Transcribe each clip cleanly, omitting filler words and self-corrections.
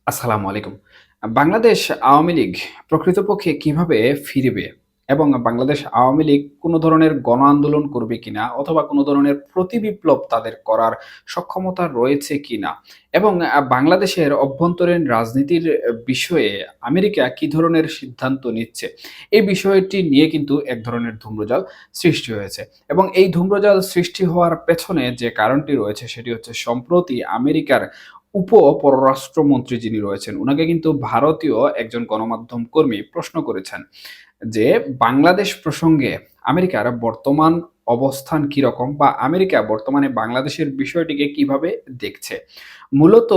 আসসালামু আলাইকুম। বাংলাদেশ আওয়ামী লীগ প্রকৃতপক্ষে কিভাবে ফিরবে? এবং বাংলাদেশ আওয়ামী লীগ কোন ধরনের গণ আন্দোলন করবে কিনা? অথবা কোন ধরনের প্রতিবিপ্লব তাদের করার সক্ষমতা রয়েছে কিনা? এবং বাংলাদেশের অভ্যন্তরীণ রাজনীতির বিষয়ে আমেরিকা কি ধরনের সিদ্ধান্ত নিচ্ছে? এই বিষয়টি নিয়ে কিন্তু এক ধরনের ধূম্রজাল সৃষ্টি হয়েছে। এবং এই ধূম্রজাল সৃষ্টি হওয়ার পেছনে যে কারণটি রয়েছে সেটি হচ্ছে সম্প্রতি আমেরিকার পররাষ্ট্রমন্ত্রী যিনি রয়েছেন, উনাকে কিন্তু ভারতীয় একজন গণমাধ্যম কর্মী প্রশ্ন করেছেন যে, বাংলাদেশ প্রসঙ্গে আমেরিকার বর্তমান অবস্থান কিরকম? বা আমেরিকা বর্তমানে বাংলাদেশের বিষয়টিকে কিভাবে দেখছে? মূলত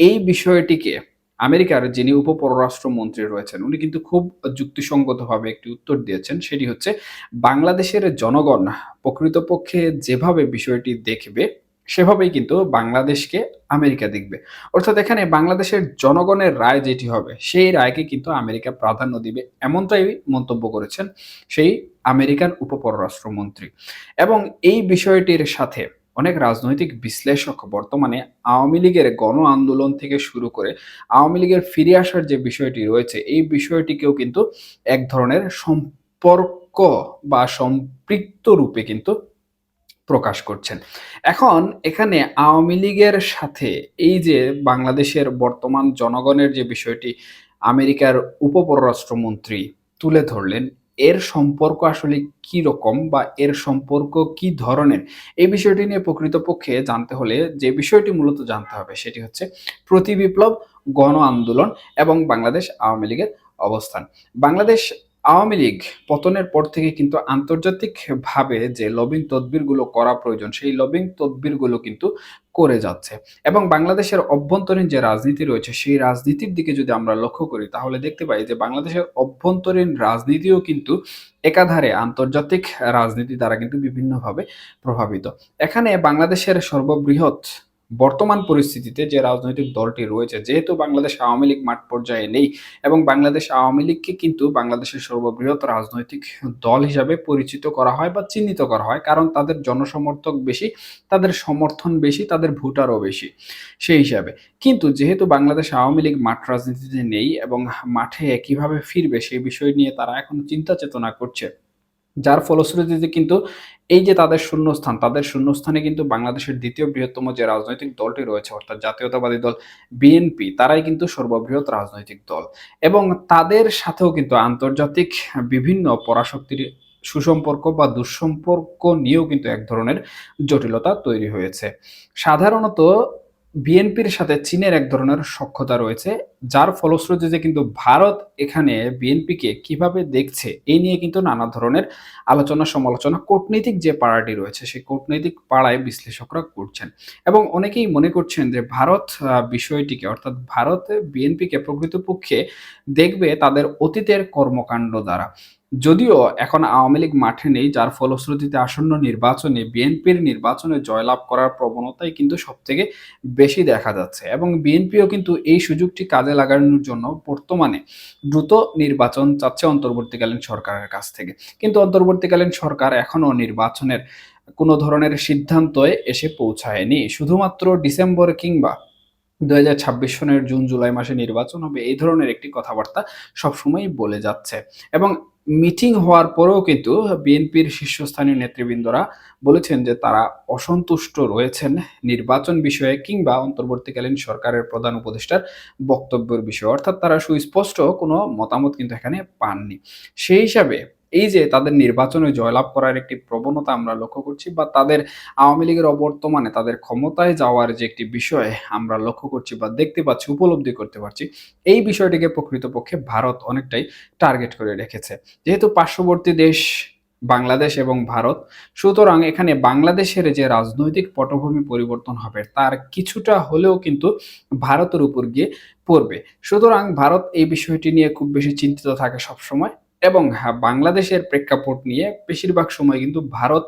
এই বিষয়টিকে আমেরিকার যিনি উপপররাষ্ট্রমন্ত্রী রয়েছেন, উনি কিন্তু খুব যুক্তিসঙ্গতভাবে একটি উত্তর দিয়েছেন। সেটি হচ্ছে, বাংলাদেশের জনগণ প্রকৃতপক্ষে যেভাবে বিষয়টি দেখবে, সেভাবেই কিন্তু বাংলাদেশকে আমেরিকা দেখবে। অর্থাৎ এখানে বাংলাদেশের জনগণের রায় যেটি হবে, সেই রায়কে কিন্তু আমেরিকা প্রাধান্য দিবে। এমনটাই মন্তব্য করেছেন সেই আমেরিকান উপপররাষ্ট্রমন্ত্রী। এবং এই বিষয়টির সাথে অনেক রাজনৈতিক বিশ্লেষক বর্তমানে আওয়ামী লীগের গণ আন্দোলন থেকে শুরু করে আওয়ামী লীগের ফিরে আসার যে বিষয়টি রয়েছে, এই বিষয়টিকেও কিন্তু এক ধরনের সম্পর্ক বা সম্পৃক্ত রূপে কিন্তু প্রকাশ করছেন। এখন এখানে আওয়ামী লীগের সাথে এই যে বাংলাদেশের বর্তমান জনগণের যে বিষয়টি আমেরিকার উপপররাষ্ট্রমন্ত্রী তুলে ধরলেন, এর সম্পর্ক আসলে কি রকম বা এর সম্পর্ক কি ধরনের? এই বিষয়টি নিয়ে প্রকৃতপক্ষে জানতে হলে যে বিষয়টি মূলত জানতে হবে সেটি হচ্ছে প্রতিবিপ্লব, গণ আন্দোলন এবং বাংলাদেশ আওয়ামী লীগের অবস্থান। বাংলাদেশ আওয়ামী লীগ পতনের পর থেকে কিন্তু আন্তর্জাতিকভাবে যে লবিং তদবিরগুলো করা প্রয়োজন, সেই লবিং তদবিরগুলো কিন্তু করে যাচ্ছে। এবং বাংলাদেশের অভ্যন্তরীণ যে রাজনীতি রয়েছে, সেই রাজনীতির দিকে যদি আমরা লক্ষ্য করি, তাহলে দেখতে পাই যে বাংলাদেশের অভ্যন্তরীণ রাজনীতিও কিন্তু একাধারে আন্তর্জাতিক রাজনীতি দ্বারা কিন্তু বিভিন্নভাবে প্রভাবিত। এখানে বাংলাদেশের সর্ববৃহৎ বর্তমান পরিস্থিতিতে যে রাজনৈতিক দলটি রয়েছে, যেহেতু বাংলাদেশ আওয়ামী লীগ মাঠ পর্যায়ে নেই এবং বাংলাদেশ আওয়ামী লীগকে কিন্তু বাংলাদেশের সর্ববৃহৎ রাজনৈতিক দল হিসাবে পরিচিত করা হয় বা চিহ্নিত করা হয়। কারণ তাদের জনসমর্থক বেশি, তাদের সমর্থন বেশি, তাদের ভোটারও বেশি সেই হিসাবে। কিন্তু যেহেতু বাংলাদেশ আওয়ামী লীগ মাঠ রাজনীতিতে নেই এবং মাঠে কিভাবে ফিরবে সেই বিষয় নিয়ে তারা এখন চিন্তা চেতনা করছে। যার ফলশ্রুতিতে কিন্তু এই যে তাদের শূন্যস্থানে কিন্তু বাংলাদেশের ২য় বৃহত্তম যে রাজনৈতিক দলটি রয়েছে অর্থাৎ জাতীয়তাবাদী দল বিএনপি, তারাই কিন্তু সর্ববৃহৎ রাজনৈতিক দল। এবং তাদের সাথেও কিন্তু আন্তর্জাতিক বিভিন্ন পরাশক্তির সুসম্পর্ক বা দুঃসম্পর্ক নিয়েও কিন্তু এক ধরনের জটিলতা তৈরি হয়েছে। সাধারণত বিএনপির সাথে চীনের এক ধরনের সখ্যতা রয়েছে, যার ফলশ্রুতিতে কিন্তু ভারত এখানে বিএনপিকে কিভাবে দেখছে এই নিয়ে কিন্তু নানা ধরনের আলোচনা সমালোচনা কূটনৈতিক যে পাড়াটি রয়েছে সেই কূটনৈতিক পাড়ায় বিশ্লেষকরা করছেন। এবং অনেকেই মনে করছেন যে ভারত বিষয়টিকে অর্থাৎ ভারত বিএনপিকে প্রকৃতপক্ষে দেখবে তাদের অতীতের কর্মকাণ্ড দ্বারা। যদিও এখন আওয়ামী লীগ মাঠে নেই, যার ফলশ্রুতিতে আসন্ন নির্বাচনে বিএনপির নির্বাচনে জয়লাভ করার প্রবণতাই কিন্তু সবথেকে বেশি দেখা যাচ্ছে। এবং বিএনপিও কিন্তু এই সুযোগটি কাজে লাগানোর জন্য বর্তমানে দ্রুত নির্বাচন চাচ্ছে অন্তর্বর্তীকালীন সরকারের কাছ থেকে। কিন্তু অন্তর্বর্তীকালীন সরকার এখনো নির্বাচনের কোনো ধরনের সিদ্ধান্তে এসে পৌঁছায়নি। শুধুমাত্র ডিসেম্বর কিংবা ২০২৬ সনের জুন-জুলাই মাসে নির্বাচন হবে, এই ধরনের একটি কথাবার্তা সবসময়ই বলে যাচ্ছে। এবং মিটিং হওয়ার পরেও কিন্তু বিএনপির শীর্ষস্থানীয় নেতৃবৃন্দরা বলেছেন যে তারা অসন্তুষ্ট রয়েছেন নির্বাচন বিষয়ে কিংবা অন্তর্বর্তীকালীন সরকারের প্রধান উপদেষ্টার বক্তব্যের বিষয়ে। অর্থাৎ তারা সুস্পষ্ট কোনো মতামত কিন্তু এখানে পাননি। সেই হিসাবে এই যে তাদের নির্বাচনে জয়লাভ করার একটি প্রবণতা আমরা লক্ষ্য করছি বা তাদের আওয়ামী লীগের অবর্তমানে তাদের ক্ষমতায় যাওয়ার যে একটি বিষয় আমরা লক্ষ্য করছি বা দেখতে পাচ্ছি, উপলব্ধি করতে পারছি, এই বিষয়টিকে প্রকৃতপক্ষে ভারত অনেকটাই টার্গেট করে রেখেছে। যেহেতু পার্শ্ববর্তী দেশ বাংলাদেশ এবং ভারত, সুতরাং এখানে বাংলাদেশের যে রাজনৈতিক পটভূমি পরিবর্তন হবে তার কিছুটা হলেও কিন্তু ভারতের উপর গিয়ে পড়বে। সুতরাং ভারত এই বিষয়টি নিয়ে খুব বেশি চিন্তিত থাকে সবসময়। এবং হ্যাঁ, বাংলাদেশের প্রেক্ষাপট নিয়ে বেশিরভাগ সময় কিন্তু ভারত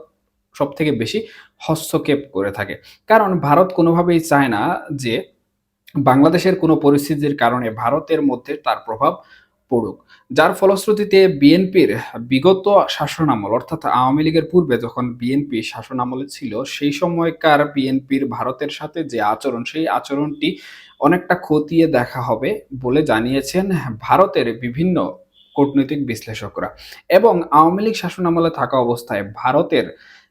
সবথেকে বেশি হস্তক্ষেপ করে থাকে। কারণ ভারত কোনোভাবেই চায় না যে বাংলাদেশের কোনো পরিস্থিতির কারণে ভারতের মধ্যে তার প্রভাব পড়ুক। যার ফলশ্রুতিতে বিএনপির বিগত শাসনামল অর্থাৎ আওয়ামী লীগের পূর্বে যখন বিএনপি শাসনামলে ছিল, সেই সময়কার বিএনপির ভারতের সাথে যে আচরণ, সেই আচরণটি অনেকটা খতিয়ে দেখা হবে বলে জানিয়েছেন ভারতের বিভিন্ন কূটনৈতিক বিশ্লেষকরা। এবং আওয়ামী লীগ শাসনামলে থাকা অবস্থায় ভারতের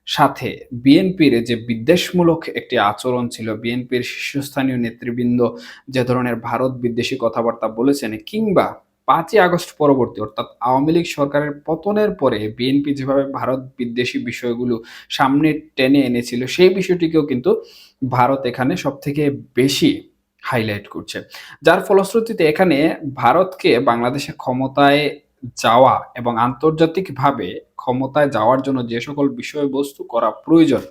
সাথে বিএনপির যে বিদ্বেষমূলক একটি আচরণ ছিল, বিএনপির শীর্ষস্থানীয় নেতৃবৃন্দ যে ধরনের ভারত বিদ্বেষী কথাবার্তা বলেছেন, কিংবা ৫ই আগস্ট পরবর্তী অর্থাৎ আওয়ামী লীগ সরকারের পতনের পরে বিএনপি যেভাবে ভারত বিদ্বেষী বিষয়গুলো সামনে টেনে এনেছিল, সেই বিষয়টিকেও কিন্তু ভারত এখানে সবথেকে বেশি হাইলাইট করছে। যার ফলশ্রুতিতে এখানে ভারতকে বাংলাদেশে ক্ষমতায় যাওয়া এবং আন্তর্জাতিকভাবে ক্ষমতায় যাওয়ার জন্য যে সকল বিষয়বস্তু করা প্রয়োজন,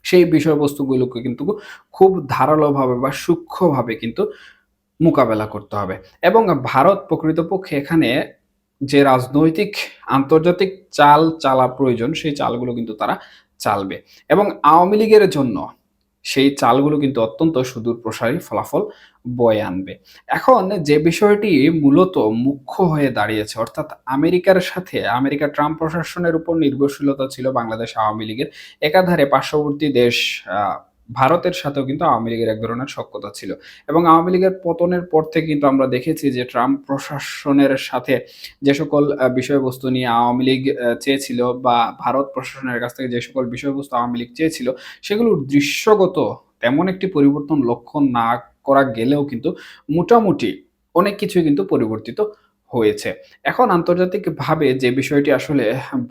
সেই বিষয়বস্তুগুলোকে কিন্তু খুব ধারালোভাবে বা সূক্ষ্মভাবে কিন্তু মোকাবেলা করতে হবে। এবং ভারত প্রকৃতপক্ষে এখানে যে রাজনৈতিক আন্তর্জাতিক চাল চালা প্রয়োজন, সেই চালগুলো কিন্তু তারা চালবে। এবং আওয়ামী লীগের জন্য সেই চালগুলো কিন্তু অত্যন্ত সুদূর প্রসারী ফলাফল বয়ে আনবে। এখন যে বিষয়টি মূলত মুখ্য হয়ে দাঁড়িয়েছে, অর্থাৎ আমেরিকার সাথে ট্রাম্প প্রশাসনের উপর নির্ভরশীলতা ছিল বাংলাদেশ আওয়ামী লীগের। একাধারে পার্শ্ববর্তী দেশ ভারতের সাথেও কিন্তু আওয়ামী লীগের এক ধরনের সখ্যতা ছিল। এবং আওয়ামী লীগের পতনের পর থেকে কিন্তু আমরা দেখেছি যে ট্রাম্প প্রশাসনের সাথে যে সকল বিষয়বস্তু নিয়ে আওয়ামী লীগ চেয়েছিল, বা ভারত প্রশাসনের কাছ থেকে যে সকল বিষয়বস্তু আওয়ামী লীগ চেয়েছিল, সেগুলোর দৃশ্যগত তেমন একটি পরিবর্তন লক্ষ্য না করা গেলেও কিন্তু মোটামুটি অনেক কিছুই কিন্তু পরিবর্তিত হয়েছে। এখন আন্তর্জাতিকভাবে যে বিষয়টি আসলে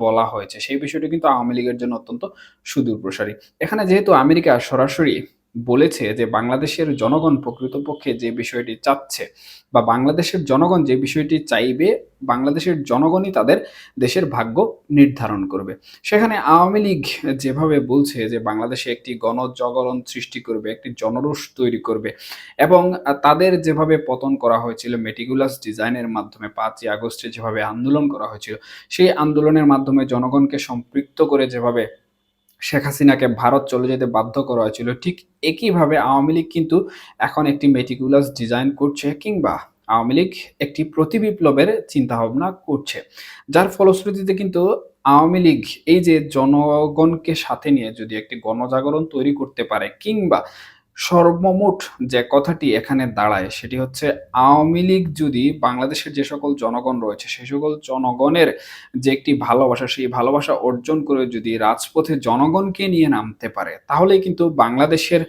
বলা হয়েছে, সেই বিষয়টি কিন্তু আওয়ামী লীগের জন্য অত্যন্ত সুদূরপ্রসারী। এখানে যেহেতু আমেরিকা সরাসরি বলেছে যে বাংলাদেশের জনগণ প্রকৃতপক্ষে যে বিষয়টি চাচ্ছে, বা বাংলাদেশের জনগণ যে বিষয়টি চাইবে, বাংলাদেশের জনগণই তাদের দেশের ভাগ্য নির্ধারণ করবে। সেখানে আওয়ামী লীগ যেভাবে বলছে যে বাংলাদেশে একটি গণজাগরণ সৃষ্টি করবে, একটি জনরোষ তৈরি করবে, এবং তাদের যেভাবে পতন করা হয়েছিল মেটিকুলাস ডিজাইনের মাধ্যমে ৫ই আগস্টে যেভাবে আন্দোলন করা হয়েছিল, সেই আন্দোলনের মাধ্যমে জনগণকে সম্পৃক্ত করে যেভাবে শেখ হাসিনাকে ভারত চলে যেতে বাধ্য করা হয়েছিল, ঠিক একইভাবে আওয়ামী লীগ কিন্তু এখন একটি মেটিকুলাস ডিজাইন করছে, কিংবা আওয়ামী লীগ একটি প্রতিবিপ্লবের চিন্তাভাবনা করছে। যার ফলশ্রুতিতে কিন্তু আওয়ামী লীগ এই যে জনগণকে সাথে নিয়ে যদি একটি গণজাগরণ তৈরি করতে পারে, কিংবা সর্বমোট যে কথাটি এখানে দাঁড়ায় সেটি হচ্ছে, আওয়ামী লীগ যদি বাংলাদেশের যে সকল জনগণ রয়েছে, সেই সকল জনগণের যে একটি ভালোবাসা, সেই ভালোবাসা অর্জন করে যদি রাজপথে জনগণকে নিয়ে নামতে পারে, তাহলেই কিন্তু বাংলাদেশের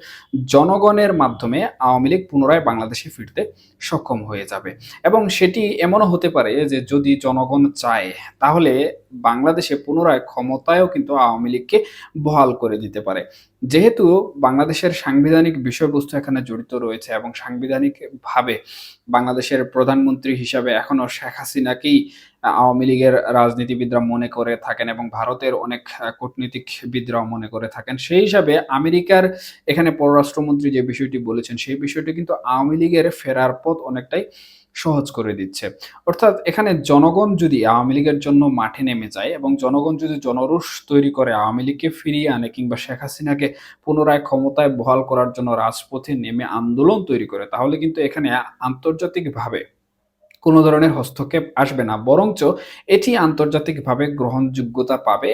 জনগণের মাধ্যমে আওয়ামী লীগ পুনরায় বাংলাদেশে ফিরতে সক্ষম হয়ে যাবে। এবং সেটি এমনও হতে পারে যে যদি জনগণ চায়, তাহলে বাংলাদেশে পুনরায় ক্ষমতায়ও কিন্তু আওয়ামী লীগকে বহাল করে দিতে পারে। যেহেতু বাংলাদেশের সাংবিধানিক বিষয়বস্তু এখানে জড়িত রয়েছে, এবং সাংবিধানিকভাবে বাংলাদেশের প্রধানমন্ত্রী হিসাবে এখনো শেখ হাসিনাকেই আওয়ামী লীগের রাজনীতিবিদরা মনে করে থাকেন, এবং ভারতের অনেক কূটনীতিকবিদরাও মনে করে থাকেন। সেই হিসাবে আমেরিকার এখানে পররাষ্ট্রমন্ত্রী যে বিষয়টি বলেছেন, সেই বিষয়টি কিন্তু আওয়ামী লীগের ফেরার পথ অনেকটাই সহজ করে দিচ্ছে। অর্থাৎ এখানে জনগণ যদি আওয়ামী লীগের জন্য মাঠে নেমে যায়, এবং জনগণ যদি জনরোষ তৈরি করে আওয়ামী লীগকে ফিরিয়ে আনে, কিংবা শেখ হাসিনাকে পুনরায় ক্ষমতায় বহাল করার জন্য রাজপথে নেমে আন্দোলন তৈরি করে, তাহলে কিন্তু এখানে আন্তর্জাতিকভাবে কোনো ধরনের হস্তক্ষেপ আসবে না, বরঞ্চ এটি আন্তর্জাতিকভাবে গ্রহণযোগ্যতা পাবে।